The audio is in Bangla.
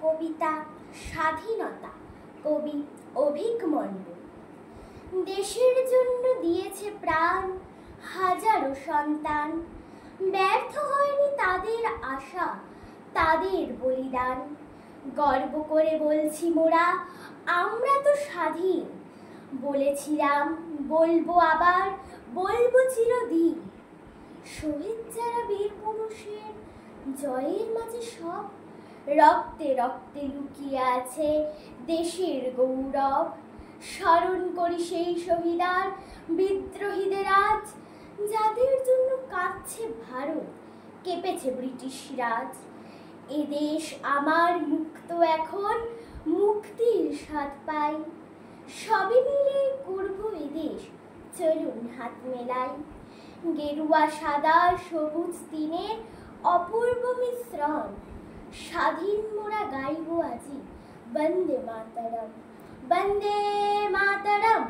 কবিতা স্বাধীনতা, কবি অভিক মণ্ডল। দেশের জন্য দিয়েছে প্রাণ হাজারো সন্তান, ব্যর্থ হয়নি তাদের আশা, তাদের বলিদান। গর্ব করে বলছি মোরা, আমরা তো স্বাধীন। বলেছিলাম, বলবো আবার, বলবো চিরদিন। শহীদ যারা বীর পুরুষের, জয়ের মাঝে সব রক্তে রক্তে লুকিয়ে আছে দেশের গৌরব। স্মরণ করি সেই শহীদার, বিদ্রোহীদের আজ, যাদের জন্য কাঁদছে ভারত, কেঁপেছে ব্রিটিশ রাজ। এদেশ আমার মুক্ত এখন, মুক্তির স্বাদ পাই। সবে মিলে করব এদেশ, চলুন হাত মেলাই। গেরুয়া সাদা সবুজ তিনের অপূর্ব মিশ্রণ, স্বাধীন মোরা গাইব আজি বন্দে মাতরম, বন্দে মাতরম।